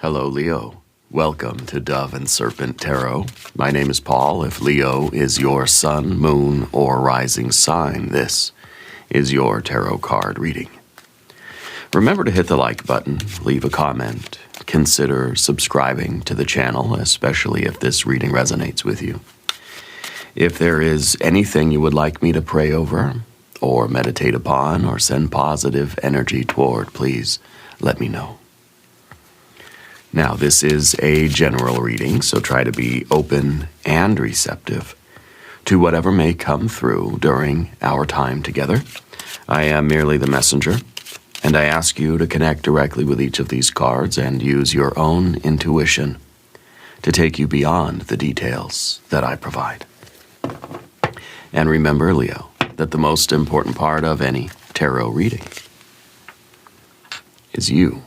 Hello, Leo. Welcome to Dove and Serpent Tarot. My name is Paul. If Leo is your sun, moon, or rising sign, this is your tarot card reading. Remember to hit the like button, leave a comment, consider subscribing to the channel, especially if this reading resonates with you. If there is anything you would like me to pray over, or meditate upon, or send positive energy toward, please let me know. Now, this is a general reading, so try to be open and receptive to whatever may come through during our time together. I am merely the messenger, and I ask you to connect directly with each of these cards and use your own intuition to take you beyond the details that I provide. And remember, Leo, that the most important part of any tarot reading is you.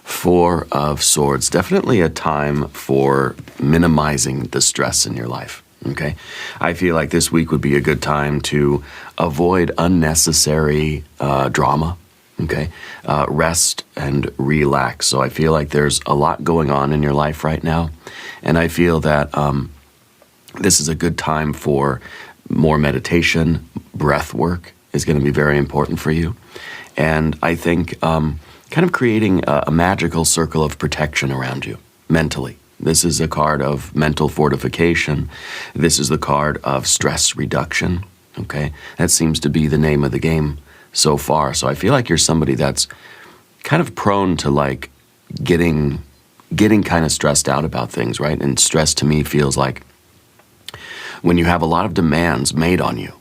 Four of Swords, definitely a time for minimizing the stress in your life, okay? I feel like this week would be a good time to avoid unnecessary drama, okay? Rest and relax. So I feel like there's a lot going on in your life right now, and I feel that this is a good time for more meditation. Breath work is going to be very important for you, and I think kind of creating a magical circle of protection around you mentally. This is a card of mental fortification. This is the card of stress reduction, okay? That seems to be the name of the game so far. So I feel like you're somebody that's kind of prone to like getting kind of stressed out about things, right? And stress to me feels like when you have a lot of demands made on you.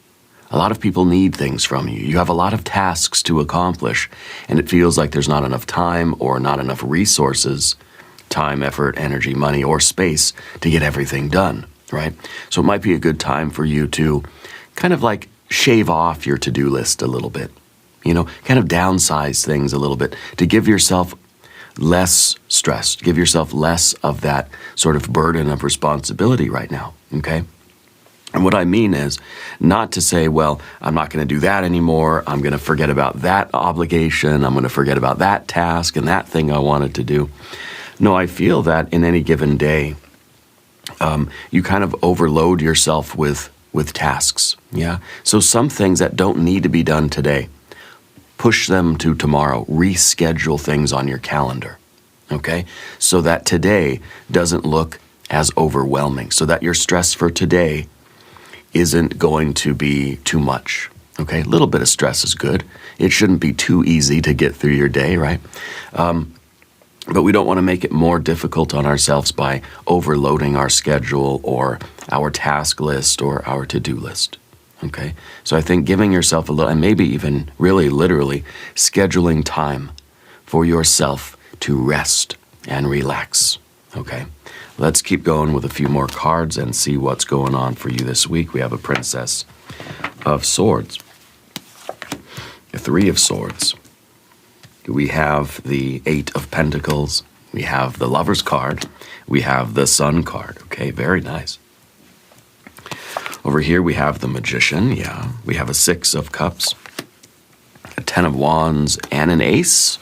A lot of people need things from you. You have a lot of tasks to accomplish, and it feels like there's not enough time or not enough resources, time, effort, energy, money, or space to get everything done, right? So it might be a good time for you to kind of like shave off your to-do list a little bit, you know, kind of downsize things a little bit to give yourself less stress, give yourself less of that sort of burden of responsibility right now, okay? And what I mean is not to say, well, I'm not going to do that anymore. I'm going to forget about that obligation. I'm going to forget about that task and that thing I wanted to do. No, I feel that in any given day, you kind of overload yourself with tasks, yeah? So some things that don't need to be done today, push them to tomorrow. Reschedule things on your calendar, okay? So that today doesn't look as overwhelming, so that your stress for today isn't going to be too much, okay? A little bit of stress is good. It shouldn't be too easy to get through your day, right? But we don't want to make it more difficult on ourselves by overloading our schedule or our task list or our to-do list, okay? So I think giving yourself a little, and maybe even really literally scheduling time for yourself to rest and relax, okay? Let's keep going with a few more cards and see what's going on for you this week. We have a Princess of Swords, a Three of Swords. We have the Eight of Pentacles. We have the Lover's card. We have the Sun card. Okay, very nice. Over here we have the Magician. Yeah, we have a Six of Cups, a Ten of Wands, and an Ace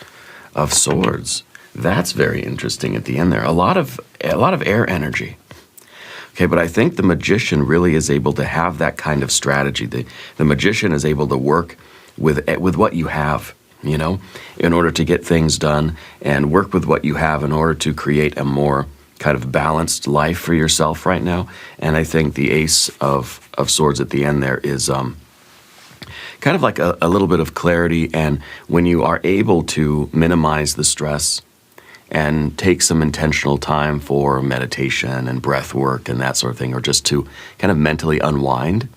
of Swords. That's very interesting at the end there. A lot of air energy. Okay, but I think the Magician really is able to have that kind of strategy. The Magician is able to work with what you have, you know, in order to get things done, and work with what you have in order to create a more kind of balanced life for yourself right now. And I think the Ace of Swords at the end there is kind of like a little bit of clarity. And when you are able to minimize the stress and take some intentional time for meditation and breath work and that sort of thing, or just to kind of mentally unwind,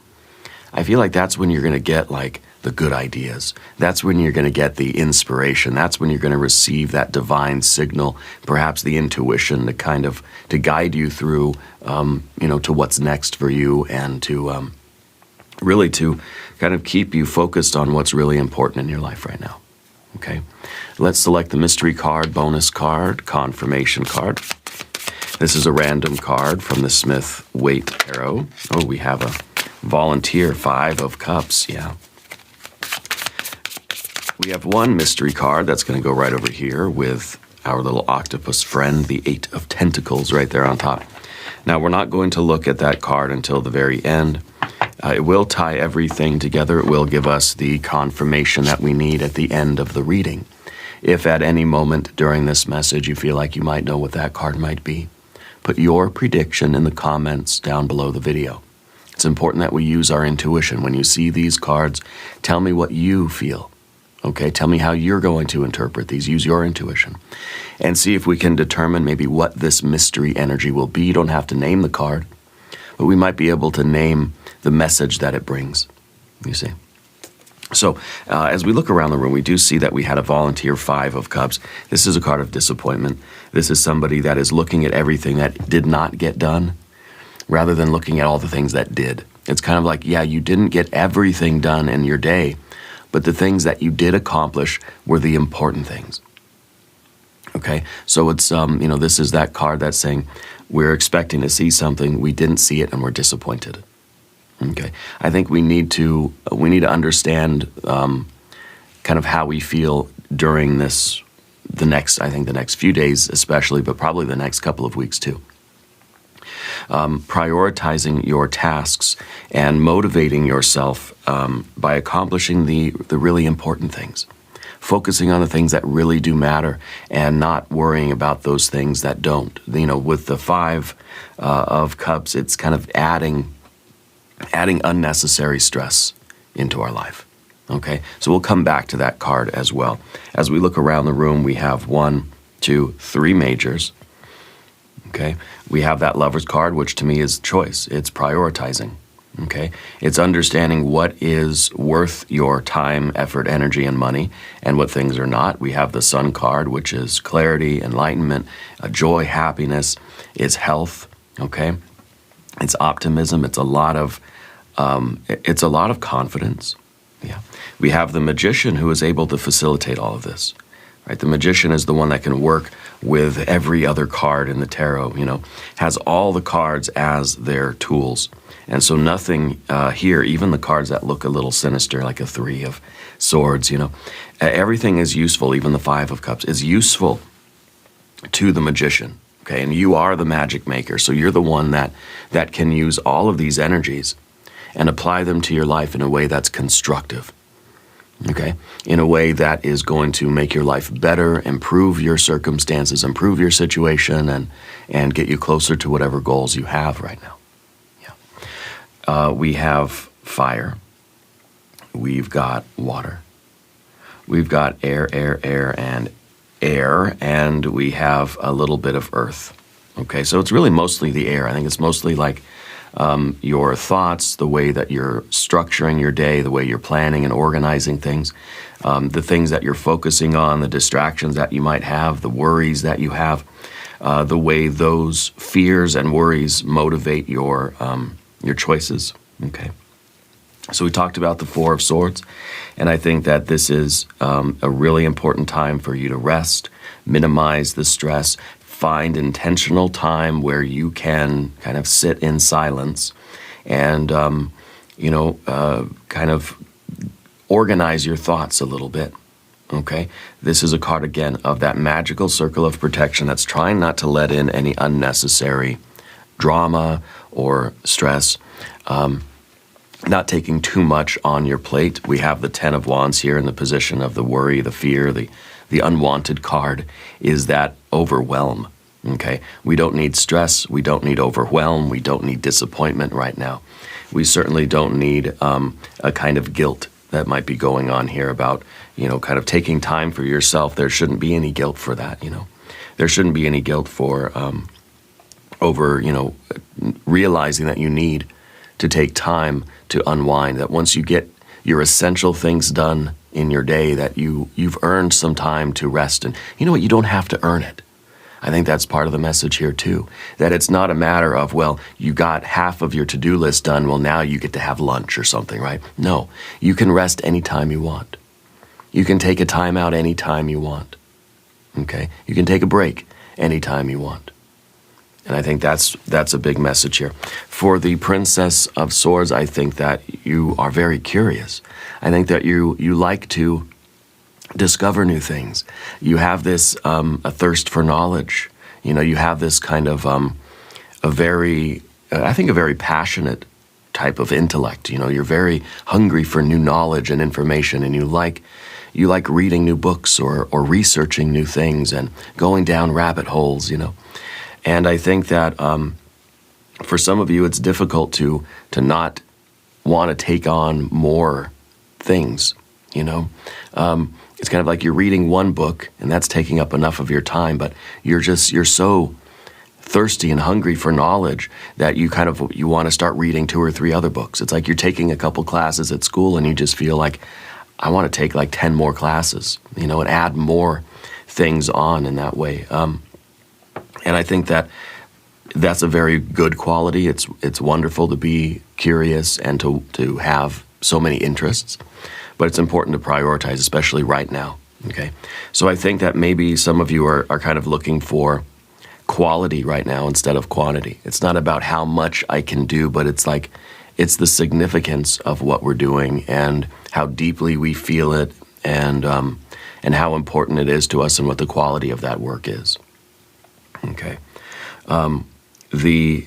I feel like that's when you're going to get like the good ideas. That's when you're going to get the inspiration. That's when you're going to receive that divine signal, perhaps the intuition to guide you through, you know, to what's next for you, and to really to kind of keep you focused on what's really important in your life right now. Okay, let's select the mystery card, bonus card, confirmation card. This is a random card from the Smith-Waite Tarot. Oh, we have a volunteer, Five of Cups, yeah. We have one mystery card that's going to go right over here with our little octopus friend, the Eight of Pentacles right there on top. Now, we're not going to look at that card until the very end. It will tie everything together. It will give us the confirmation that we need at the end of the reading. If at any moment during this message you feel like you might know what that card might be, put your prediction in the comments down below the video. It's important that we use our intuition. When you see these cards, tell me what you feel. Okay, tell me how you're going to interpret these. Use your intuition. And see if we can determine maybe what this mystery energy will be. You don't have to name the card, but we might be able to name the message that it brings, you see. So as we look around the room, we do see that we had a volunteer Five of Cups. This is a card of disappointment. This is somebody that is looking at everything that did not get done rather than looking at all the things that did. It's kind of like, yeah, you didn't get everything done in your day, but the things that you did accomplish were the important things. Okay, so it's, this is that card that's saying we're expecting to see something, we didn't see it, and we're disappointed. Okay, I think we need to understand kind of how we feel during the next few days especially, but probably the next couple of weeks too. Prioritizing your tasks and motivating yourself by accomplishing the really important things. Focusing on the things that really do matter and not worrying about those things that don't. With the Five of Cups, it's kind of adding unnecessary stress into our life. Okay, so we'll come back to that card as well. As we look around the room, we have 1, 2, 3 majors. Okay, we have that Lover's card, which to me is choice. It's prioritizing. Okay, it's understanding what is worth your time, effort, energy, and money, and what things are not. We have the Sun card, which is clarity, enlightenment, joy, happiness. It's health. Okay, it's optimism. It's a lot of confidence. Yeah, we have the Magician, who is able to facilitate all of this. Right, the Magician is the one that can work with every other card in the tarot. Has all the cards as their tools. And so nothing here, even the cards that look a little sinister, like a Three of Swords, everything is useful. Even the Five of Cups is useful to the Magician. Okay, and you are the magic maker, so you're the one that can use all of these energies and apply them to your life in a way that's constructive. Okay, in a way that is going to make your life better, improve your circumstances, improve your situation, and get you closer to whatever goals you have right now. We have fire, we've got water, we've got air, and we have a little bit of earth. Okay, so it's really mostly the air. I think it's mostly like your thoughts, the way that you're structuring your day, the way you're planning and organizing things, the things that you're focusing on, the distractions that you might have, the worries that you have, the way those fears and worries motivate your choices. Okay, so we talked about the Four of Swords, and I think that this is a really important time for you to rest, minimize the stress, find intentional time where you can kind of sit in silence and kind of organize your thoughts a little bit. Okay, this is a card again of that magical circle of protection that's trying not to let in any unnecessary drama or stress, not taking too much on your plate. We have the Ten of Wands here in the position of the worry, the fear, the unwanted card is that overwhelm. Okay, we don't need stress, we don't need overwhelm, we don't need disappointment right now. We certainly don't need a kind of guilt that might be going on here about, kind of taking time for yourself. There shouldn't be any guilt for that, There shouldn't be any guilt for realizing that you need to take time to unwind, that once you get your essential things done in your day, that you've earned some time to rest. And you know what? You don't have to earn it. I think that's part of the message here too, that it's not a matter of, well, you got half of your to-do list done, well, now you get to have lunch or something, right? No, you can rest anytime you want. You can take a time out anytime you want, okay? You can take a break anytime you want. And I think that's a big message here. For the Princess of Swords, I think that you are very curious. I think that you like to discover new things. You have this a thirst for knowledge. You have this kind of a very passionate type of intellect. You're very hungry for new knowledge and information, and you like reading new books or researching new things and going down rabbit holes. And I think that for some of you, it's difficult to not want to take on more things. It's kind of like you're reading one book and that's taking up enough of your time, but you're so thirsty and hungry for knowledge that you want to start reading 2 or 3 other books. It's like you're taking a couple classes at school and you just feel like, I want to take like 10 more classes, and add more things on in that way. And I think that that's a very good quality. It's wonderful to be curious and to have so many interests, but it's important to prioritize, especially right now. Okay, so I think that maybe some of you are kind of looking for quality right now instead of quantity. It's not about how much I can do, but it's the significance of what we're doing and how deeply we feel it, and how important it is to us and what the quality of that work is. Okay. The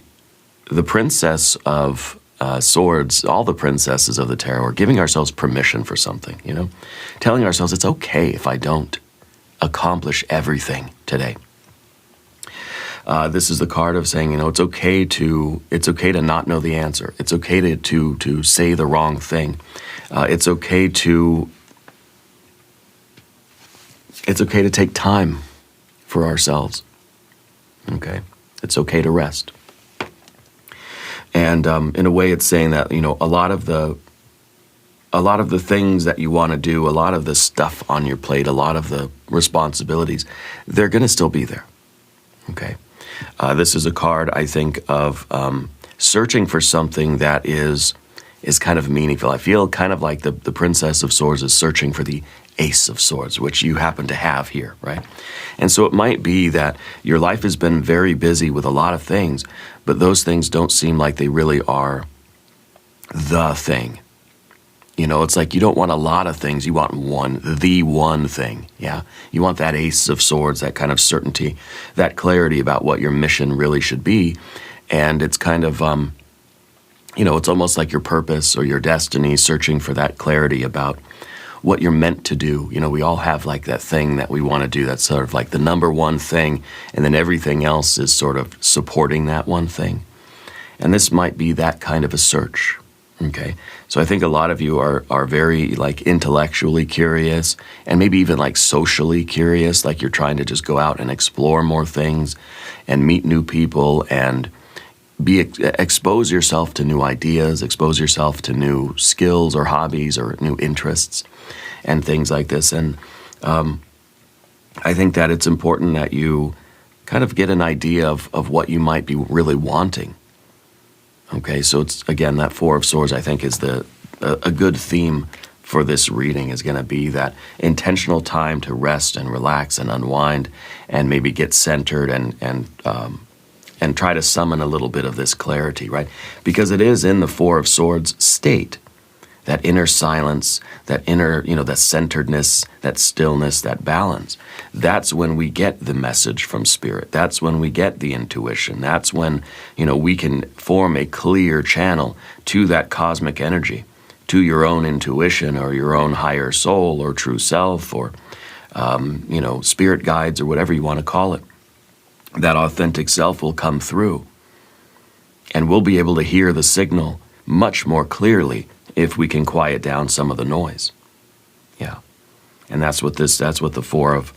Princess of Swords, all the princesses of the tarot, are giving ourselves permission for something, telling ourselves it's okay if I don't accomplish everything today. This is the card of saying, it's okay to not know the answer. It's okay to say the wrong thing. It's okay to take time for ourselves. Okay, it's okay to rest. And in a way, it's saying that a lot of the things that you want to do, a lot of the stuff on your plate, a lot of the responsibilities, they're going to still be there. Okay. This is a card, I think, of searching for something that is kind of meaningful. I feel kind of like the Princess of Swords is searching for the Ace of Swords, which you happen to have here, right? And so it might be that your life has been very busy with a lot of things, but those things don't seem like they really are the thing. It's like you don't want a lot of things. You want the one thing, yeah? You want that Ace of Swords, that kind of certainty, that clarity about what your mission really should be. And it's kind of, it's almost like your purpose or your destiny, searching for that clarity about what you're meant to do. We all have like that thing that we want to do. That's sort of like the number one thing, and then everything else is sort of supporting that one thing. And this might be that kind of a search. Okay, so I think a lot of you are very like intellectually curious, and maybe even like socially curious, like you're trying to just go out and explore more things and meet new people and expose yourself to new ideas, expose yourself to new skills or hobbies or new interests and things like this. And I think that it's important that you kind of get an idea of what you might be really wanting. Okay, so it's, again, that Four of Swords, I think, is a good theme for this reading, is going to be that intentional time to rest and relax and unwind and maybe get centered and try to summon a little bit of this clarity, right? Because it is in the Four of Swords state, that inner silence, that inner, that centeredness, that stillness, that balance. That's when we get the message from Spirit. That's when we get the intuition. That's when, we can form a clear channel to that cosmic energy, to your own intuition or your own higher soul or true self or, spirit guides or whatever you want to call it. That authentic self will come through, and we'll be able to hear the signal much more clearly if we can quiet down some of the noise. Yeah, and that's what the Four of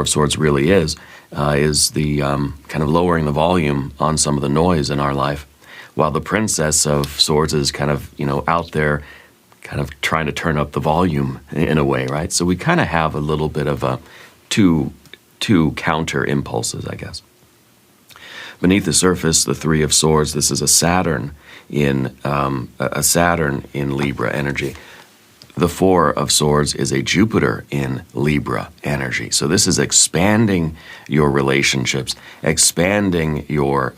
Swords really is the kind of lowering the volume on some of the noise in our life, while the Princess of Swords is kind of out there, kind of trying to turn up the volume in a way, right? So we kind of have a little bit of a two counter impulses, I guess. Beneath the surface, the Three of Swords. This is a Saturn in Libra energy. The Four of Swords is a Jupiter in Libra energy. So this is expanding your relationships, expanding your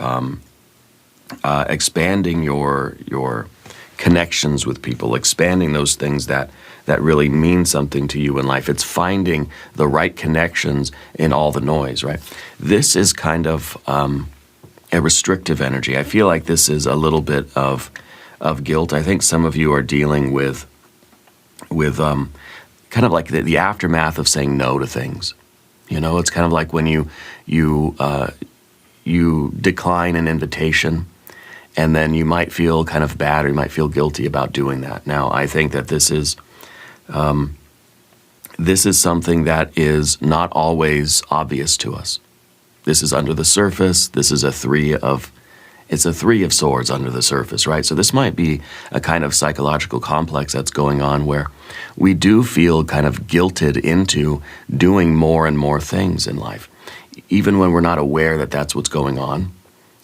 connections with people, expanding those things that really mean something to you in life. It's finding the right connections in all the noise, right? This is kind of a restrictive energy. I feel like this is a little bit of guilt. I think some of you are dealing with kind of like the aftermath of saying no to things. You know, it's kind of like when you decline an invitation, and then you might feel kind of bad, or you might feel guilty about doing that. Now, I think that this is something that is not always obvious to us. This is under the surface. This is a three of swords under the surface, right? So this might be a kind of psychological complex that's going on where we do feel kind of guilted into doing more and more things in life. Even when we're not aware that that's what's going on,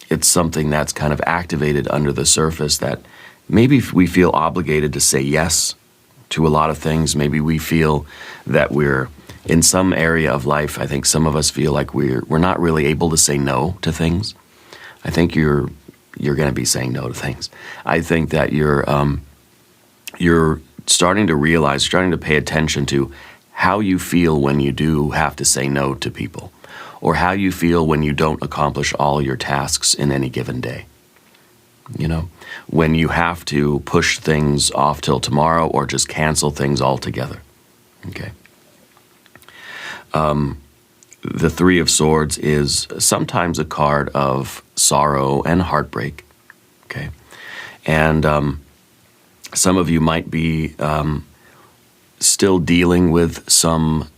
it's something that's kind of activated under the surface that maybe we feel obligated to say yes to a lot of things. Maybe we feel that we're in some area of life. I think some of us feel like we're not really able to say no to things. I think you're going to be saying no to things. I think that you're starting to realize, starting to pay attention to how you feel when you do have to say no to people, or how you feel when you don't accomplish all your tasks in any given day. You know, when you have to push things off till tomorrow or just cancel things altogether. Okay. The Three of Swords is sometimes a card of sorrow and heartbreak. Okay. And some of you might be still dealing with some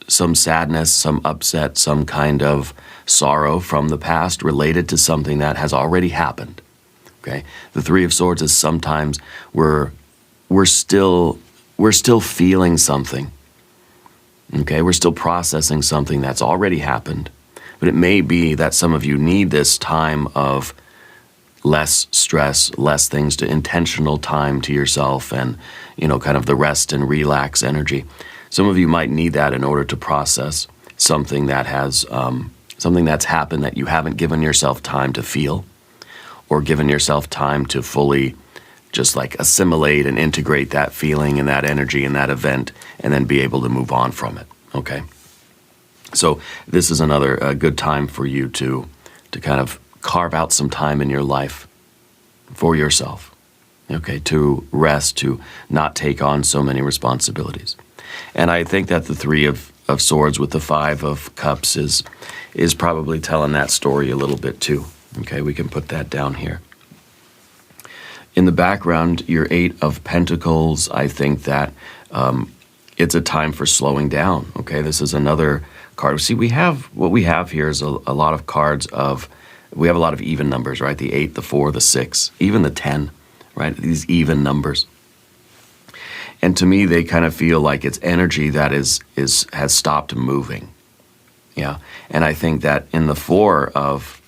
sadness, some upset, some kind of sorrow from the past related to something that has already happened. Okay, the Three of Swords is sometimes we're still feeling something. Okay, we're still processing something that's already happened, but it may be that some of you need this time of less stress, less things, to intentional time to yourself, and kind of the rest and relax energy. Some of you might need that in order to process something that has something that's happened that you haven't given yourself time to feel, or given yourself time to fully just like assimilate and integrate that feeling and that energy and that event, and then be able to move on from it. Okay, so this is another good time for you to kind of carve out some time in your life for yourself. Okay, to rest, to not take on so many responsibilities. And I think that the Three of Swords with the Five of Cups is probably telling that story a little bit too. Okay, we can put that down here. In the background, your Eight of Pentacles, I think that it's a time for slowing down. Okay, this is another card. See, what we have here is a lot of cards we have a lot of even numbers, right? The 8, the 4, the 6, even the 10, right? These even numbers. And to me, they kind of feel like it's energy that has stopped moving. Yeah, and I think that in the Four of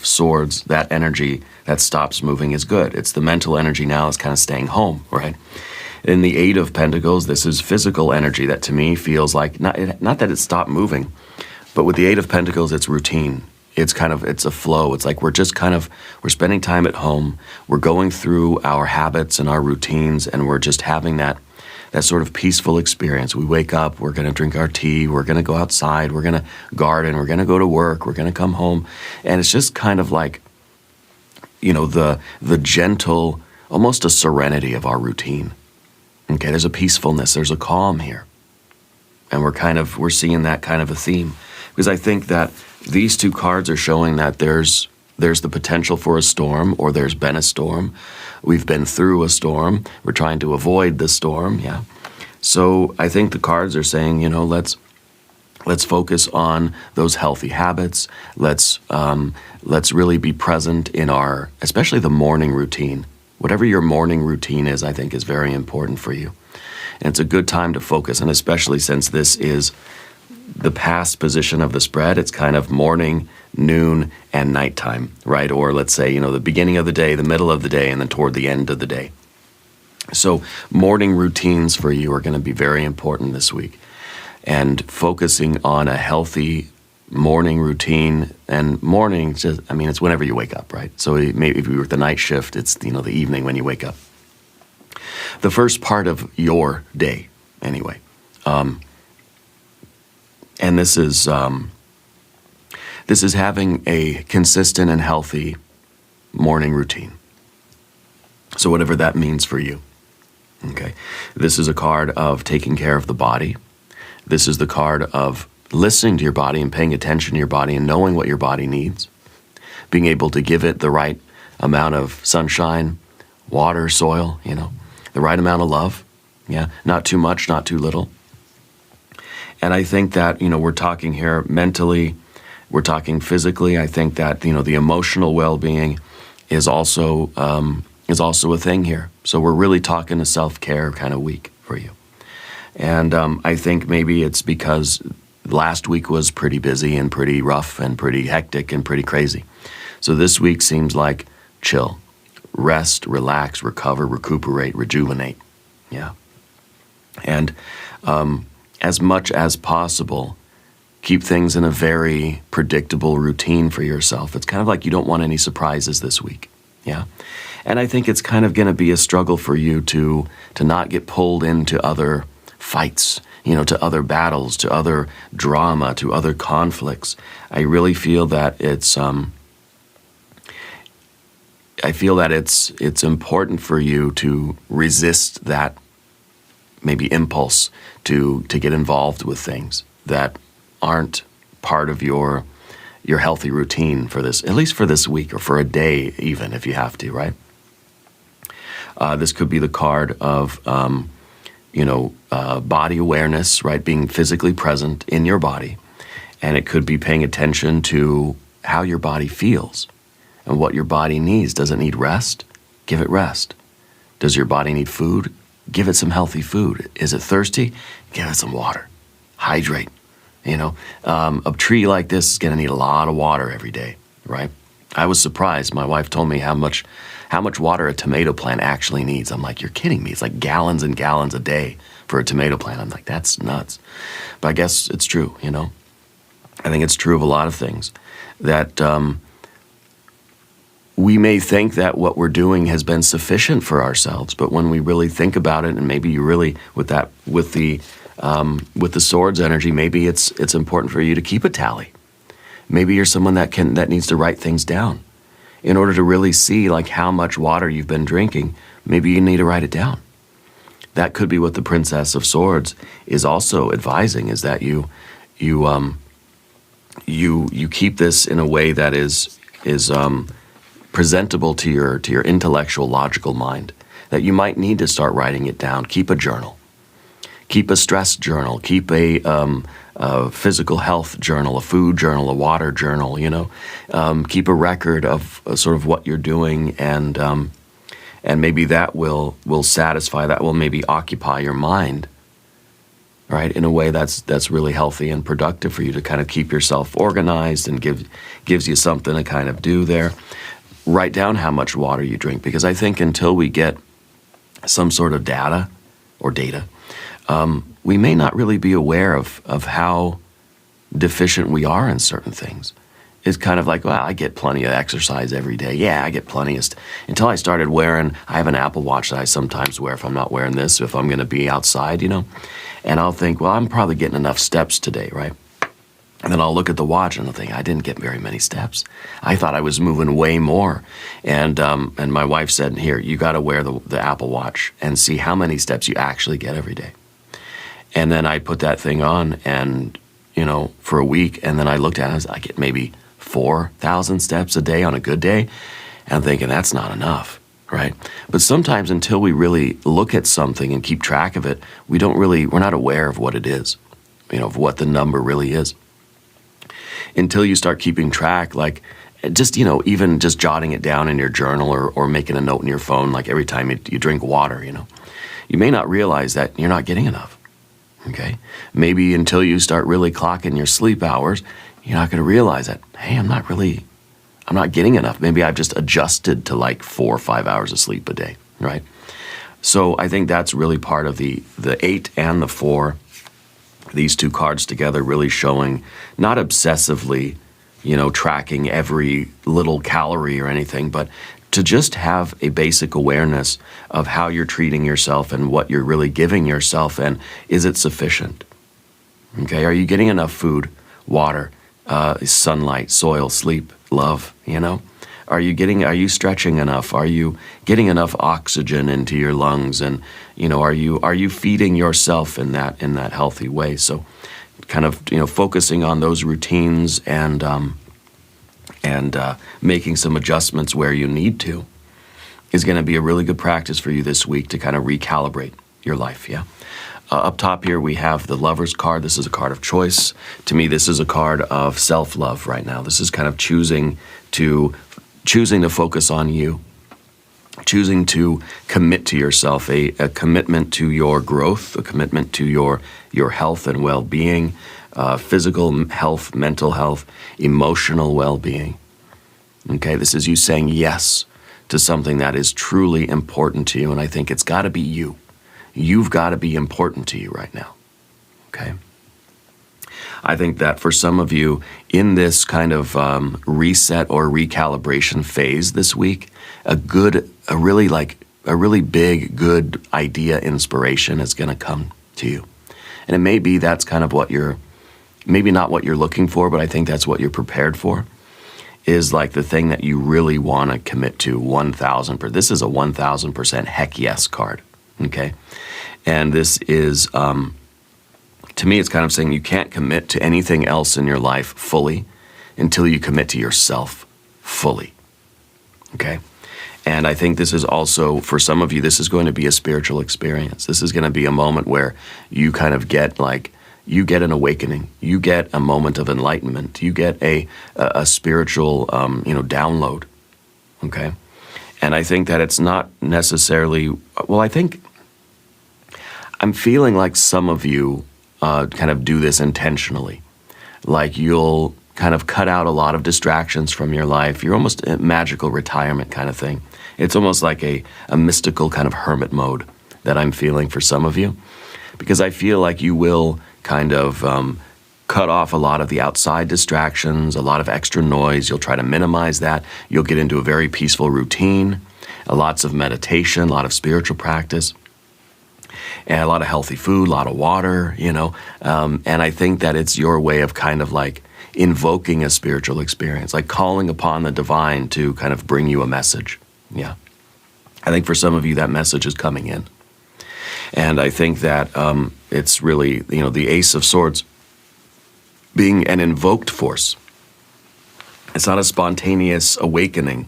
Swords, that energy that stops moving is good. It's the mental energy now is kind of staying home, right? In the Eight of Pentacles, this is physical energy that to me feels like not that it stopped moving, but with the Eight of Pentacles, it's routine. It's a flow. It's like we're spending time at home. We're going through our habits and our routines, and we're just having that sort of peaceful experience. We wake up, we're going to drink our tea, we're going to go outside, we're going to garden, we're going to go to work, we're going to come home. And it's just kind of like, the gentle, almost a serenity of our routine. Okay, there's a peacefulness, there's a calm here. And we're seeing that kind of a theme. Because I think that these two cards are showing that there's the potential for a storm, or there's been a storm. We've been through a storm. We're trying to avoid the storm, yeah. So I think the cards are saying, let's focus on those healthy habits. Let's really be present in especially the morning routine. Whatever your morning routine is, I think is very important for you. And it's a good time to focus, and especially since this is the past position of the spread, it's kind of morning, noon, and nighttime, right? Or let's say, the beginning of the day, the middle of the day, and then toward the end of the day. So morning routines for you are going to be very important this week. And focusing on a healthy morning routine, and morning, just, I mean, it's whenever you wake up, right? So maybe if you work the night shift, it's, the evening when you wake up. The first part of your day, anyway. And this is having a consistent and healthy morning routine. So whatever that means for you. Okay. This is a card of taking care of the body. This is the card of listening to your body and paying attention to your body and knowing what your body needs. Being able to give it the right amount of sunshine, water, soil, the right amount of love. Yeah. Not too much, not too little. And I think that, we're talking here mentally, we're talking physically. I think that, the emotional well-being is also a thing here. So we're really talking a self-care kind of week for you. And I think maybe it's because last week was pretty busy and pretty rough and pretty hectic and pretty crazy. So this week seems like chill, rest, relax, recover, recuperate, rejuvenate. Yeah. And as much as possible, keep things in a very predictable routine for yourself. It's kind of like you don't want any surprises this week. Yeah. And I think it's kind of going to be a struggle for you to not get pulled into other fights, to other battles, to other drama, to other conflicts. I really feel that it's important for you to resist that maybe impulse to get involved with things that aren't part of your healthy routine for this, at least for this week or for a day even if you have to, right? This could be the card of, body awareness, right? Being physically present in your body. And it could be paying attention to how your body feels and what your body needs. Does it need rest? Give it rest. Does your body need food? Give it some healthy food. Is it thirsty? Give it some water. Hydrate. A tree like this is going to need a lot of water every day, right? I was surprised. My wife told me how much water a tomato plant actually needs. I'm like, you're kidding me. It's like gallons and gallons a day for a tomato plant. I'm like, that's nuts. But I guess it's true, I think it's true of a lot of things. That we may think that what we're doing has been sufficient for ourselves, but when we really think about it, and maybe you really, with the swords energy, maybe it's important for you to keep a tally. Maybe you're someone that needs to write things down. In order to really see like how much water you've been drinking, maybe you need to write it down. That could be what the Princess of Swords is also advising, is that you keep this in a way that is presentable to your intellectual, logical mind, that you might need to start writing it down. Keep a journal. Keep a stress journal. Keep a physical health journal, a food journal, a water journal, keep a record of sort of what you're doing, and maybe that will satisfy, that will maybe occupy your mind, right, in a way that's really healthy and productive for you to kind of keep yourself organized and gives you something to kind of do there. Write down how much water you drink, because I think until we get some sort of data, we may not really be aware of how deficient we are in certain things. It's kind of like, well, I get plenty of exercise every day. Yeah, I get plenty of until I started wearing, I have an Apple Watch that I sometimes wear if I'm not wearing this, if I'm going to be outside, and I'll think, well, I'm probably getting enough steps today, right? And then I'll look at the watch and I'll think, I didn't get very many steps. I thought I was moving way more. And my wife said, here, you got to wear the Apple Watch and see how many steps you actually get every day. And then I put that thing on and, for a week, and then I looked at it, I get maybe 4,000 steps a day on a good day. And I'm thinking, that's not enough, right? But sometimes until we really look at something and keep track of it, we're not aware of what it is, of what the number really is. Until you start keeping track, like just, even just jotting it down in your journal or making a note in your phone, like every time you drink water, you may not realize that you're not getting enough. Okay? Maybe until you start really clocking your sleep hours, you're not going to realize that, hey, I'm not getting enough. Maybe I've just adjusted to like 4 or 5 hours of sleep a day, right? So I think that's really part of the 8 and the 4 These two cards together really showing, not obsessively, tracking every little calorie or anything, but to just have a basic awareness of how you're treating yourself and what you're really giving yourself, and is it sufficient? Okay, are you getting enough food, water, sunlight, soil, sleep, love, Are you stretching enough? Are you getting enough oxygen into your lungs? And, are you feeding yourself in that healthy way? So kind of, focusing on those routines and making some adjustments where you need to is going to be a really good practice for you this week to kind of recalibrate your life, yeah? Up top here, we have the Lover's card. This is a card of choice. To me, this is a card of self-love right now. This is kind of choosing to focus on you, choosing to commit to yourself, a commitment to your growth, a commitment to your health and well-being, physical health, mental health, emotional well-being. Okay, this is you saying yes to something that is truly important to you, and I think it's got to be you. You've got to be important to you right now, okay? I think that for some of you in this kind of reset or recalibration phase this week, a really big, good idea, inspiration is going to come to you. And it may be that's kind of maybe not what you're looking for, but I think that's what you're prepared for, is like the thing that you really want to commit to 1,000%. This is a 1,000% heck yes card, okay? And this is, to me, it's kind of saying you can't commit to anything else in your life fully until you commit to yourself fully, okay? And I think this is also, for some of you, this is going to be a spiritual experience. This is going to be a moment where you kind of get an awakening. You get a moment of enlightenment. You get a spiritual, download, okay? And I think that it's not necessarily, I'm feeling like some of you kind of do this intentionally. Like you'll kind of cut out a lot of distractions from your life. You're almost a magical retirement kind of thing. It's almost like a mystical kind of hermit mode that I'm feeling for some of you. Because I feel like you will kind of cut off a lot of the outside distractions, a lot of extra noise. You'll try to minimize that. You'll get into a very peaceful routine, lots of meditation, a lot of spiritual practice, and a lot of healthy food, a lot of water, and I think that it's your way of kind of like invoking a spiritual experience, like calling upon the divine to kind of bring you a message. Yeah. I think for some of you that message is coming in. And I think that it's really, the Ace of Swords being an invoked force. It's not a spontaneous awakening.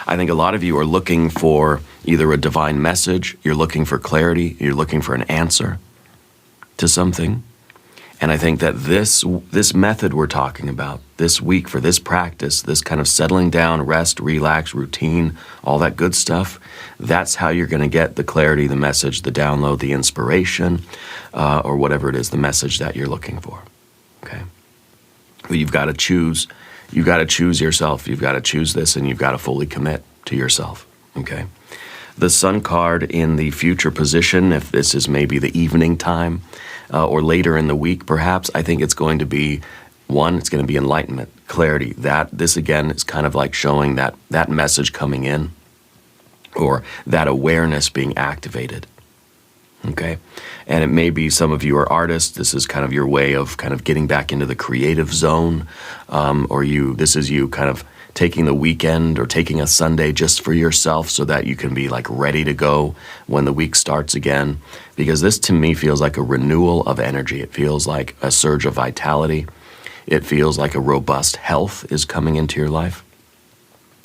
I think a lot of you are looking for either a divine message, you're looking for clarity, you're looking for an answer to something. And I think that this method we're talking about this week for this practice, this kind of settling down, rest, relax, routine, all that good stuff, that's how you're going to get the clarity, the message, the download, the inspiration, or whatever it is, the message that you're looking for, okay? But you've got to choose. You've got to choose yourself. You've got to choose this, and you've got to fully commit to yourself, okay? The Sun card in the future position, if this is maybe the evening time or later in the week perhaps, I think it's going to be, it's going to be enlightenment, clarity. This again is kind of like showing that message coming in or that awareness being activated, okay? And it may be some of you are artists. This is kind of your way of kind of getting back into the creative zone, this is you kind of taking the weekend or taking a Sunday just for yourself so that you can be like ready to go when the week starts again. Because this to me feels like a renewal of energy. It feels like a surge of vitality. It feels like a robust health is coming into your life.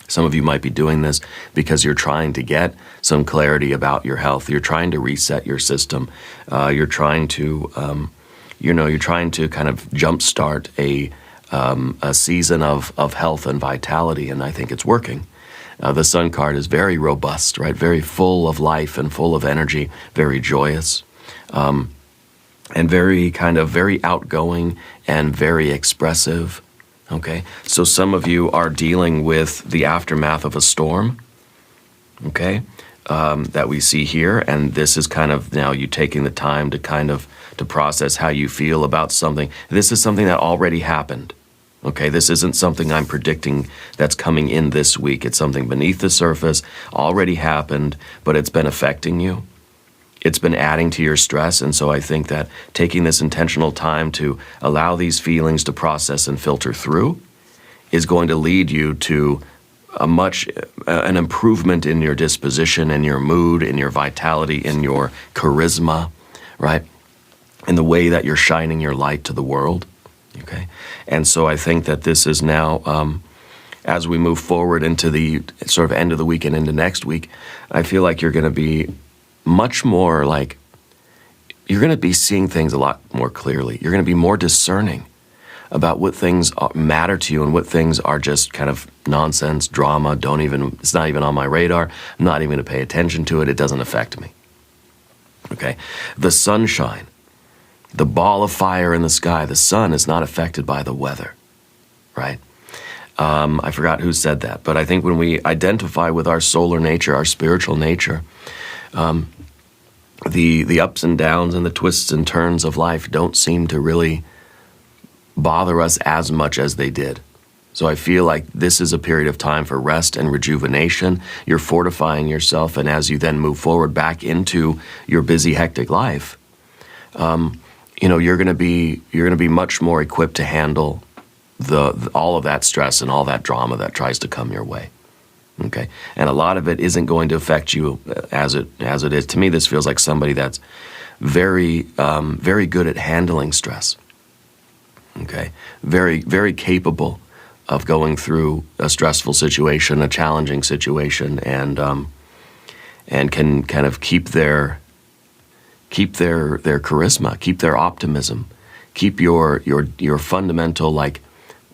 Some of you might be doing this because you're trying to get some clarity about your health. You're trying to reset your system. You're trying to kind of jumpstart a season of health and vitality, and I think it's working. The Sun card is very robust, right? Very full of life and full of energy, very joyous, and very outgoing and very expressive. Okay, so some of you are dealing with the aftermath of a storm, okay, that we see here, and this is kind of now you taking the time to kind of to process how you feel about something. This is something that already happened. Okay, this isn't something I'm predicting that's coming in this week. It's something beneath the surface, already happened, but it's been affecting you. It's been adding to your stress, and so I think that taking this intentional time to allow these feelings to process and filter through is going to lead you to an improvement in your disposition, in your mood, in your vitality, in your charisma, right? In the way that you're shining your light to the world. Okay, and so I think that this is now, as we move forward into the sort of end of the week and into next week, I feel like you're going to be much more like, you're going to be seeing things a lot more clearly. You're going to be more discerning about what things matter to you and what things are just kind of nonsense, drama, it's not even on my radar. I'm not even going to pay attention to it. It doesn't affect me. Okay, the sunshine. The ball of fire in the sky, the sun is not affected by the weather, right? I forgot who said that, but I think when we identify with our solar nature, our spiritual nature, the ups and downs and the twists and turns of life don't seem to really bother us as much as they did. So I feel like this is a period of time for rest and rejuvenation. You're fortifying yourself, and as you then move forward back into your busy, hectic life, you're going to be much more equipped to handle all of that stress and all that drama that tries to come your way. Okay, and a lot of it isn't going to affect you as it is. To me, this feels like somebody that's very very good at handling stress. Okay, very very capable of going through a stressful situation, a challenging situation, and can kind of keep their charisma, keep their optimism, keep your fundamental like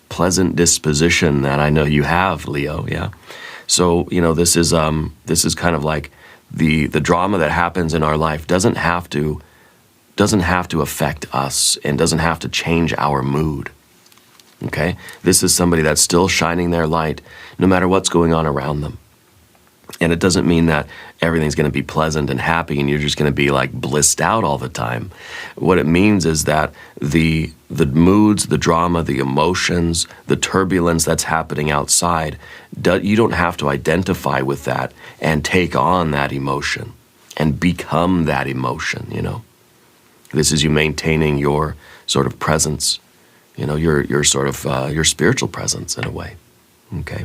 pleasant disposition that I know you have, Leo. Yeah, so this is kind of like the drama that happens in our life doesn't have to affect us and doesn't have to change our mood. Okay, this is somebody that's still shining their light no matter what's going on around them. And it doesn't mean that everything's going to be pleasant and happy and you're just going to be like blissed out all the time. What it means is that the moods, the drama, the emotions, the turbulence that's happening outside, you don't have to identify with that and take on that emotion and become that emotion, This is you maintaining your sort of presence, your sort of your spiritual presence in a way, okay?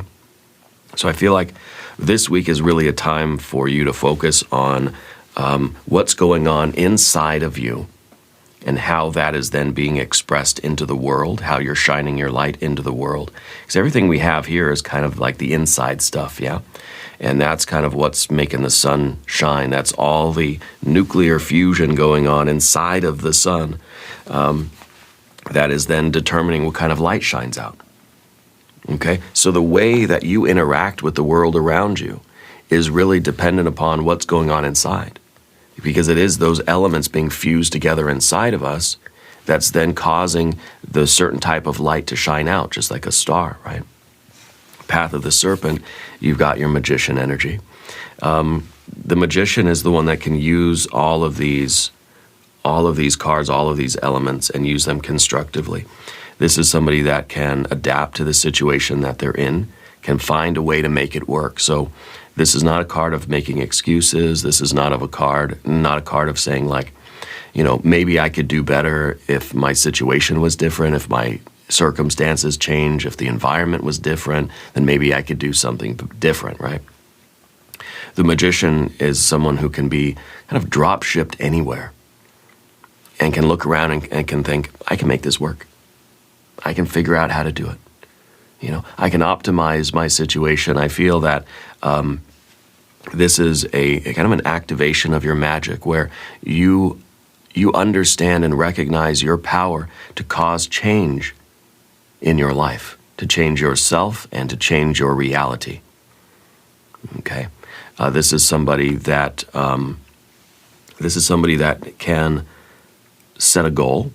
So I feel like this week is really a time for you to focus on what's going on inside of you and how that is then being expressed into the world, how you're shining your light into the world. Because everything we have here is kind of like the inside stuff, yeah? And that's kind of what's making the sun shine. That's all the nuclear fusion going on inside of the sun that is then determining what kind of light shines out. Okay, so the way that you interact with the world around you is really dependent upon what's going on inside, because it is those elements being fused together inside of us that's then causing the certain type of light to shine out, just like a star, right? Path of the Serpent, you've got your magician energy. The magician is the one that can use all of these cards, all of these elements, and use them constructively. This is somebody that can adapt to the situation that they're in, can find a way to make it work. So this is not a card of making excuses. This is not a card of saying like, maybe I could do better if my situation was different, if my circumstances change, if the environment was different, then maybe I could do something different, right? The magician is someone who can be kind of drop-shipped anywhere and can look around and can think, I can make this work. I can figure out how to do it. I can optimize my situation. I feel that this is a kind of an activation of your magic where you understand and recognize your power to cause change in your life, to change yourself and to change your reality. Okay, this is somebody that can set a goal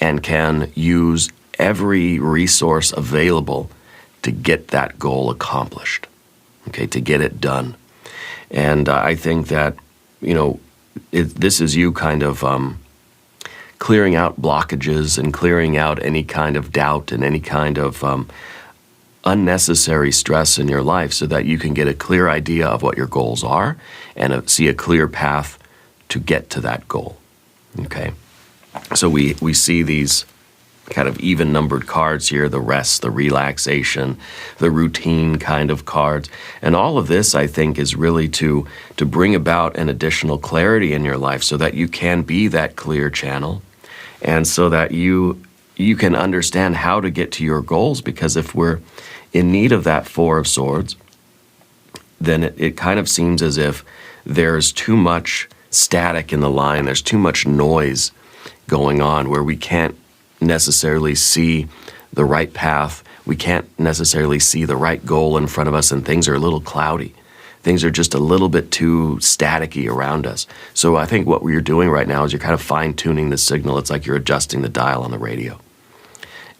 and can use every resource available to get that goal accomplished, okay, to get it done. And I think that, this is you kind of clearing out blockages and clearing out any kind of doubt and any kind of unnecessary stress in your life so that you can get a clear idea of what your goals are and see a clear path to get to that goal. Okay? So we see these kind of even numbered cards here, the rest, the relaxation, the routine kind of cards. And all of this, I think, is really to bring about an additional clarity in your life so that you can be that clear channel and so that you can understand how to get to your goals. Because if we're in need of that Four of Swords, then it kind of seems as if there's too much static in the line, there's too much noise going on where we can't necessarily see the right path, we can't necessarily see the right goal in front of us, and things are a little cloudy. Things are just a little bit too staticky around us. So I think what you're doing right now is you're kind of fine-tuning the signal. It's like you're adjusting the dial on the radio.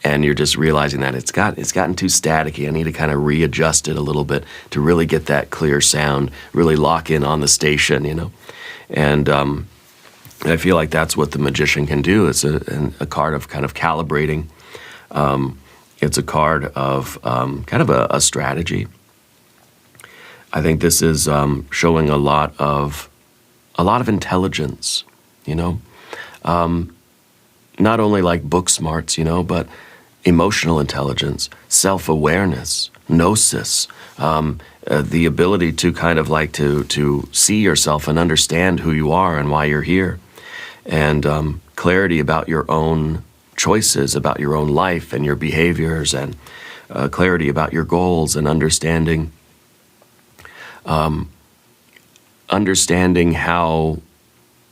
And you're just realizing that it's gotten too staticky. I need to kind of readjust it a little bit to really get that clear sound, really lock in on the station, you know. And I feel like that's what the Magician can do. It's a card of kind of calibrating. It's a card of kind of a strategy. I think this is showing a lot of intelligence, you know. Not only like book smarts, you know, but emotional intelligence, self-awareness, gnosis, the ability to kind of like to see yourself and understand who you are and why you're here, and clarity about your own choices, about your own life and your behaviors, and clarity about your goals, and understanding how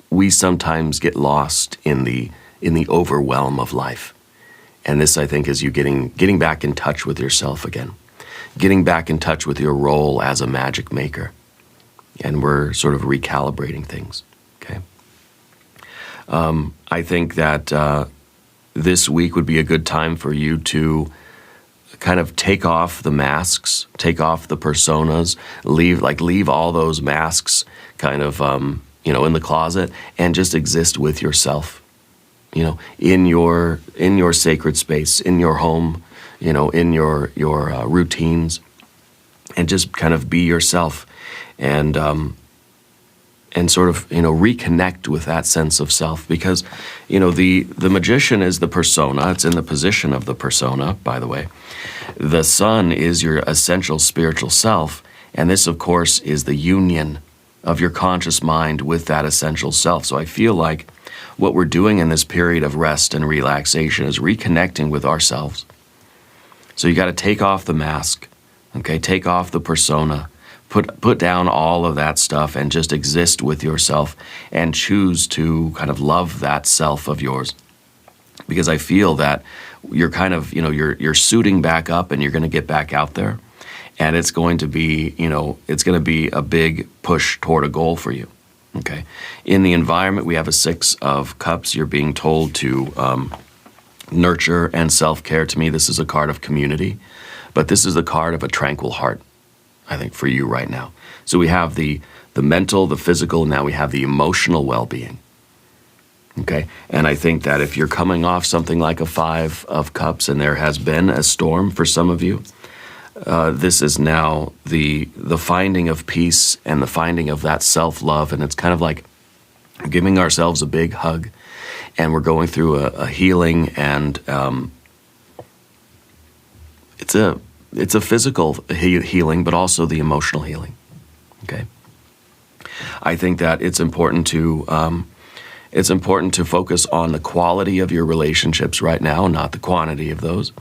we sometimes get lost in the overwhelm of life. And this, I think, is you getting back in touch with yourself again, getting back in touch with your role as a magic maker. And we're sort of recalibrating things, okay? I think that this week would be a good time for you to kind of take off the masks, take off the personas, leave all those masks kind of, in the closet, and just exist with yourself. You know, in your sacred space, in your home, you know, in your routines, and just kind of be yourself, and sort of, you know, reconnect with that sense of self. Because, you know, the Magician is the persona. It's in the position of the persona, by the way. The sun is your essential spiritual self, and this, of course, is the union of your conscious mind with that essential self. So I feel like what we're doing in this period of rest and relaxation is reconnecting with ourselves. So you got to take off the mask, okay? Take off the persona, put down all of that stuff, and just exist with yourself and choose to kind of love that self of yours. Because I feel that you're kind of, you know, you're suiting back up, and you're going to get back out there, and it's going to be, you know, it's going to be a big push toward a goal for you. Okay. In the environment, we have a Six of Cups. You're being told to nurture and self-care. To me, this is a card of community, but this is the card of a tranquil heart, I think, for you right now. So we have the mental, the physical, and now we have the emotional well-being. Okay. And I think that if you're coming off something like a Five of Cups, and there has been a storm for some of you, this is now the finding of peace and the finding of that self-love, and it's kind of like giving ourselves a big hug, and we're going through a healing, and it's a physical healing, but also the emotional healing. Okay, I think that it's important to focus on the quality of your relationships right now, not the quantity of those.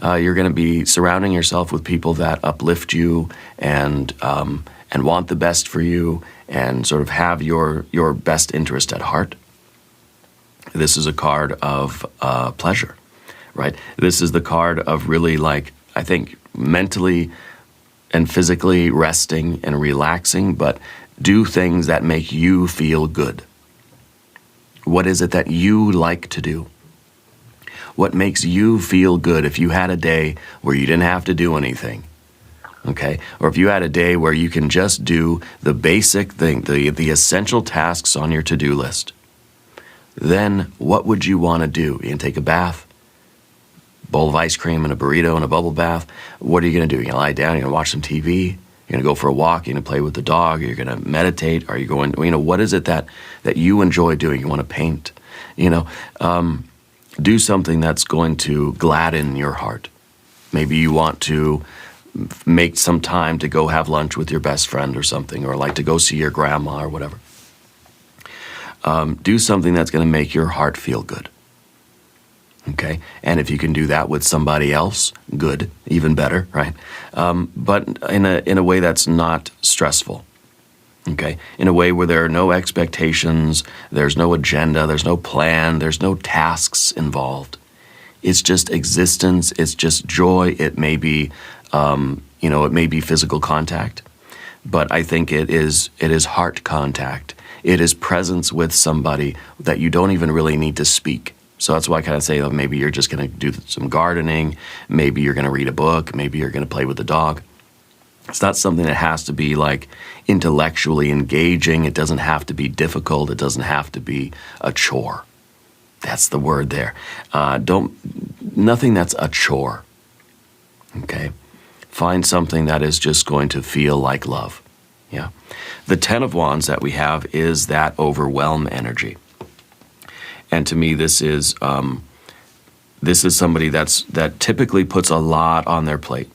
You're going to be surrounding yourself with people that uplift you and want the best for you, and sort of have your best interest at heart. This is a card of pleasure, right? This is the card of really, like, I think, mentally and physically resting and relaxing, but do things that make you feel good. What is it that you like to do? What makes you feel good if you had a day where you didn't have to do anything? okay? Or if you had a day where you can just do the basic thing, the essential tasks on your to-do list, then what would you want to do? You can take a bath, bowl of ice cream and a burrito and a bubble bath. What are you going to do? You're going to lie down, you're going to watch some TV, you're going to go for a walk, you're going to play with the dog, you're going to meditate, are you going, what is it that you enjoy doing? You want to paint, do something that's going to gladden your heart. Maybe you want to make some time to go have lunch with your best friend or something, or like to go see your grandma or whatever. Do something that's going to make your heart feel good. Okay? And if you can do that with somebody else, good, even better, right? But in a way that's not stressful. Okay? In a way where there are no expectations, there's no agenda, there's no plan, there's no tasks involved. It's just existence, it's just joy. It may be, it may be physical contact, but I think it is heart contact. It is presence with somebody that you don't even really need to speak. So that's why I kind of say, maybe you're just going to do some gardening, maybe you're going to read a book, maybe you're going to play with the dog. It's not something that has to be like intellectually engaging. It doesn't have to be difficult. It doesn't have to be a chore. That's the word there. Nothing that's a chore. Okay? Find something that is just going to feel like love. Yeah. The 10 of Wands that we have is that overwhelm energy. And to me, this is somebody that typically puts a lot on their plate.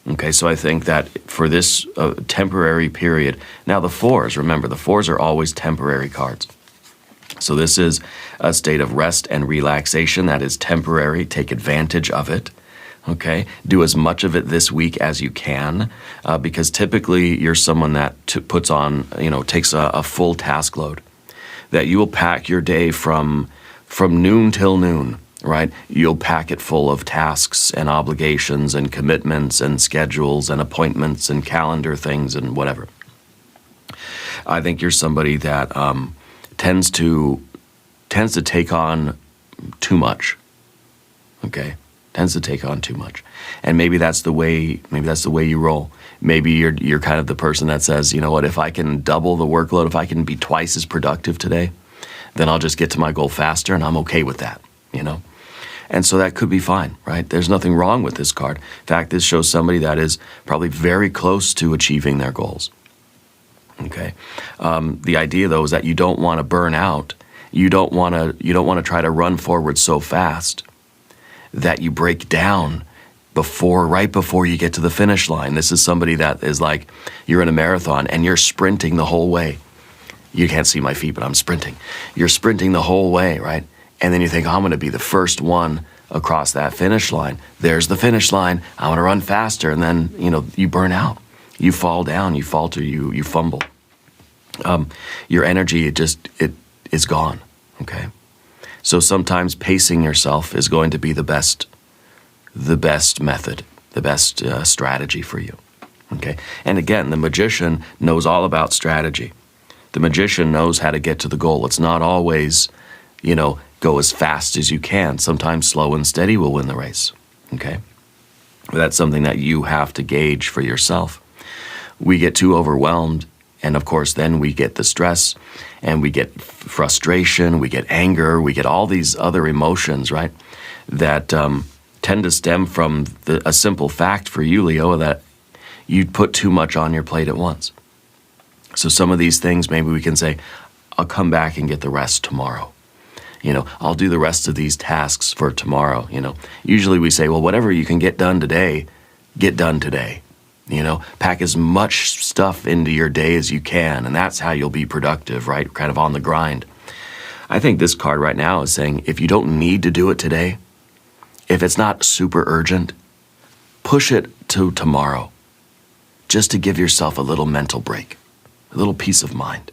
Okay, so I think that for this temporary period, now the 4s, remember, the 4s are always temporary cards. So this is a state of rest and relaxation that is temporary. Take advantage of it. Okay, do as much of it this week as you can, because typically you're someone that puts on, takes a full task load. That you will pack your day from noon till noon, right? You'll pack it full of tasks and obligations and commitments and schedules and appointments and calendar things and whatever. I think you're somebody that tends to take on too much. Okay, tends to take on too much, and maybe that's the way you roll. Maybe you're kind of the person that says, you know what, if I can double the workload, if I can be twice as productive today, then I'll just get to my goal faster, and I'm okay with that, And so that could be fine, right? There's nothing wrong with this card. In fact, this shows somebody that is probably very close to achieving their goals. Okay. The idea, though, is that you don't want to burn out. You don't want to try to run forward so fast that you break down right before you get to the finish line. This is somebody that is like, you're in a marathon and you're sprinting the whole way. You can't see my feet, but I'm sprinting. You're sprinting the whole way, right? And then you think, I'm going to be the first one across that finish line. There's the finish line. I want to run faster. And then, you burn out. You fall down, you falter, you fumble. Your energy, it is gone, okay? So sometimes pacing yourself is going to be the best method, the best strategy for you, okay? And again, the magician knows all about strategy. The magician knows how to get to the goal. It's not always, go as fast as you can. Sometimes slow and steady will win the race, okay? But that's something that you have to gauge for yourself. We get too overwhelmed, and of course then we get the stress, and we get frustration, we get anger, we get all these other emotions, right, that tend to stem from a simple fact for you, Leo, that you put too much on your plate at once. So some of these things, maybe we can say, I'll come back and get the rest tomorrow. I'll do the rest of these tasks for tomorrow. Usually we say, well, whatever you can get done today, get done today. Pack as much stuff into your day as you can, and that's how you'll be productive, right? Kind of on the grind. I think this card right now is saying, if you don't need to do it today, if it's not super urgent, push it to tomorrow, just to give yourself a little mental break, a little peace of mind.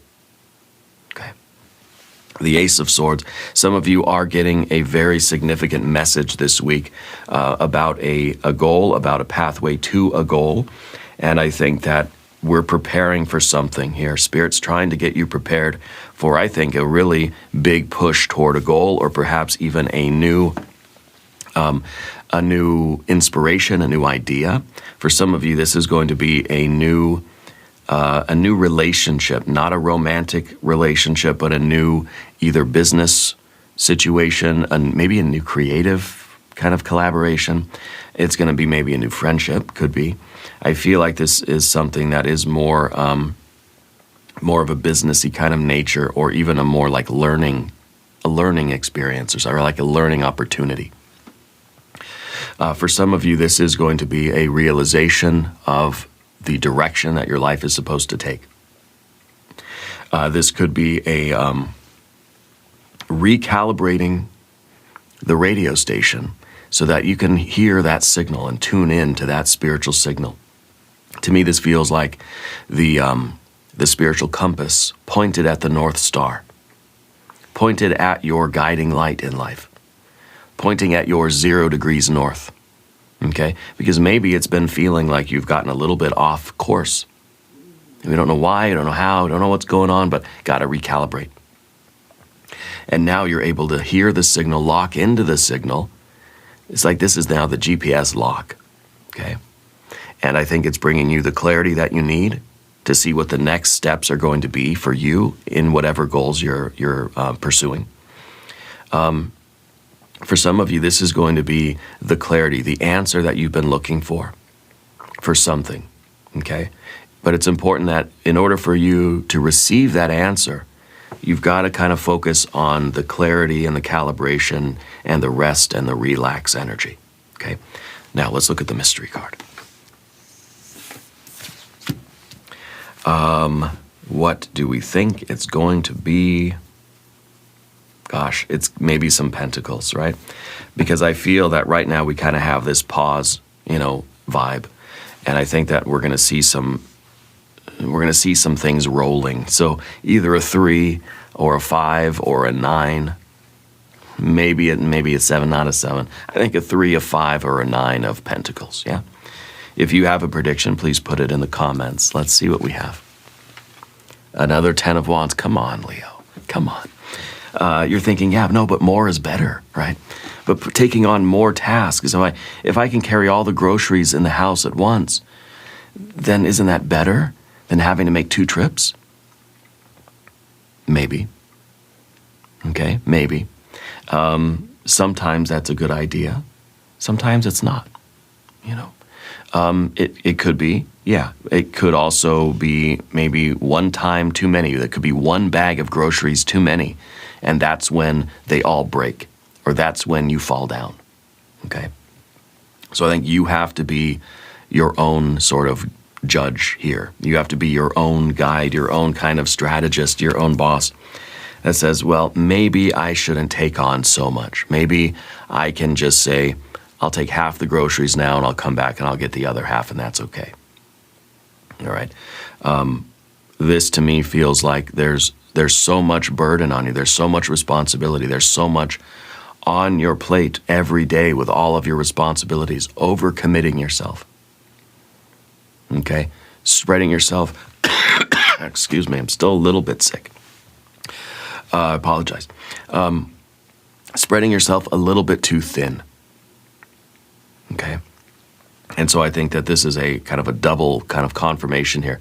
Okay. The Ace of Swords. Some of you are getting a very significant message this week about a goal, about a pathway to a goal. And I think that we're preparing for something here. Spirit's trying to get you prepared for, I think, a really big push toward a goal, or perhaps even a new a new inspiration, a new idea. For some of you, this is going to be a new relationship, not a romantic relationship, but a new either business situation, and maybe a new creative kind of collaboration. It's going to be maybe a new friendship, could be. I feel like this is something that is more of a businessy kind of nature, or even a more like a learning experience, or like a learning opportunity. For some of you, this is going to be a realization of the direction that your life is supposed to take. This could be a recalibrating the radio station so that you can hear that signal and tune in to that spiritual signal. To me, this feels like the spiritual compass pointed at the North Star, pointed at your guiding light in life, pointing at your 0 degrees north, okay? Because maybe it's been feeling like you've gotten a little bit off course. We don't know why, we don't know how, we don't know what's going on, but got to recalibrate. And now you're able to hear the signal, lock into the signal. It's like this is now the GPS lock, okay? And I think it's bringing you the clarity that you need to see what the next steps are going to be for you in whatever goals you're pursuing. For some of you, this is going to be the clarity, the answer that you've been looking for something, okay? But it's important that in order for you to receive that answer, you've got to kind of focus on the clarity and the calibration and the rest and the relax energy, okay? Now, let's look at the mystery card. What do we think it's going to be? Gosh, it's maybe some pentacles, right? Because I feel that right now we kind of have this pause, vibe. And I think that we're going to see some things rolling. So either a 3 or a 5 or a 9. Maybe a 7, not a 7. I think a 3, a 5, or a 9 of pentacles, yeah? If you have a prediction, please put it in the comments. Let's see what we have. Another 10 of Wands. Come on, Leo. Come on. You're thinking, yeah, no, but more is better, right? But taking on more tasks. So if I can carry all the groceries in the house at once, then isn't that better than having to make 2 trips? Maybe. Okay, maybe. Sometimes that's a good idea. Sometimes it's not, It could be, yeah. It could also be maybe one time too many. There could be one bag of groceries too many, and that's when they all break, or that's when you fall down, okay? So I think you have to be your own sort of judge here. You have to be your own guide, your own kind of strategist, your own boss that says, well, maybe I shouldn't take on so much. Maybe I can just say, I'll take half the groceries now and I'll come back and I'll get the other half, and that's okay. All right. This to me feels like there's so much burden on you. There's so much responsibility. There's so much on your plate every day with all of your responsibilities, overcommitting yourself. Okay? Spreading yourself. Excuse me, I'm still a little bit sick. I apologize. Spreading yourself a little bit too thin. Okay? And so I think that this is a kind of a double kind of confirmation here,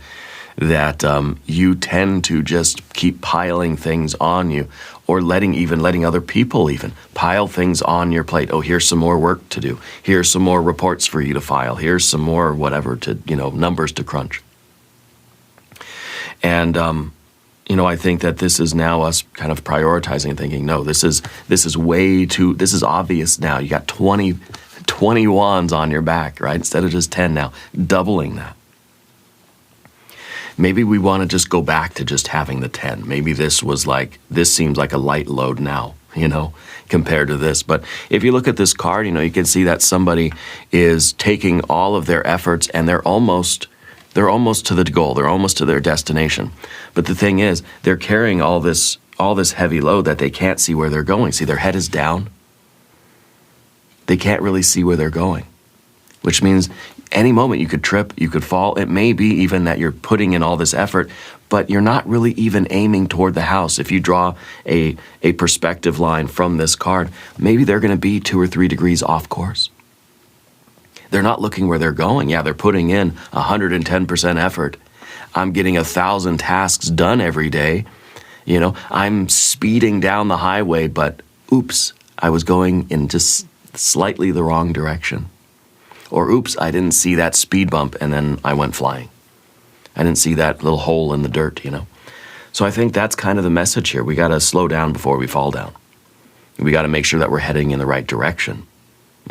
that you tend to just keep piling things on you, or letting other people even pile things on your plate. Oh, here's some more work to do. Here's some more reports for you to file. Here's some more whatever to, numbers to crunch. And, I think that this is now us kind of prioritizing and thinking, no, this is obvious now. You got 20 wands on your back, right? Instead of just 10 now, doubling that. Maybe we want to just go back to just having the 10. Maybe this seems like a light load now, compared to this. But if you look at this card, you can see that somebody is taking all of their efforts and they're almost to the goal. They're almost to their destination. But the thing is, they're carrying all this heavy load that they can't see where they're going. See, their head is down. They can't really see where they're going, which means any moment you could trip, you could fall. It may be even that you're putting in all this effort, but you're not really even aiming toward the house. If you draw a perspective line from this card, maybe they're going to be 2 or 3 degrees off course. They're not looking where they're going. Yeah, they're putting in 110% effort. I'm getting 1,000 tasks done every day. You know, I'm speeding down the highway, but oops, I was going in just slightly the wrong direction. Or oops, I didn't see that speed bump and then I went flying. I didn't see that little hole in the dirt, you know. So I think that's kind of the message here. We got to slow down before we fall down. We got to make sure that we're heading in the right direction.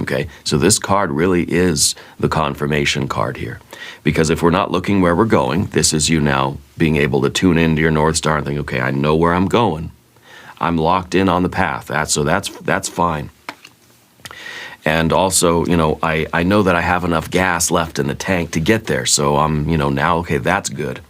Okay, so this card really is the confirmation card here. Because if we're not looking where we're going, this is you now being able to tune into your North Star and think, okay, I know where I'm going. I'm locked in on the path. That's fine. And also, you know, I know that I have enough gas left in the tank to get there. So I'm, you know, now, okay, that's good.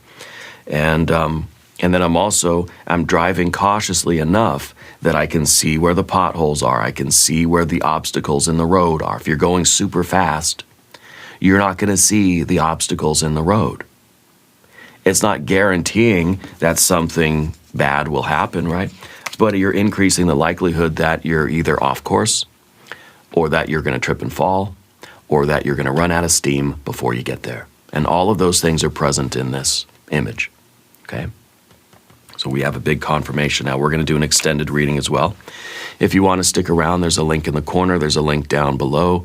And then I'm driving cautiously enough that I can see where the potholes are. I can see where the obstacles in the road are. If you're going super fast, you're not going to see the obstacles in the road. It's not guaranteeing that something bad will happen, right? But you're increasing the likelihood that you're either off course, or that you're going to trip and fall, or that you're going to run out of steam before you get there. And all of those things are present in this image, okay? So we have a big confirmation. Now we're going to do an extended reading as well. If you want to stick around, there's a link in the corner. There's a link down below.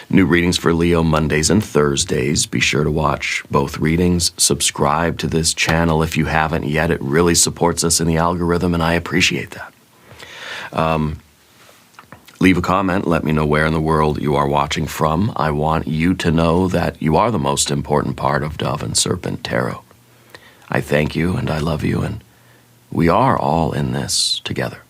New readings for Leo Mondays and Thursdays. Be sure to watch both readings. Subscribe to this channel if you haven't yet. It really supports us in the algorithm, and I appreciate that. Leave a comment. Let me know where in the world you are watching from. I want you to know that you are the most important part of Dove and Serpent Tarot. I thank you and I love you, and we are all in this together.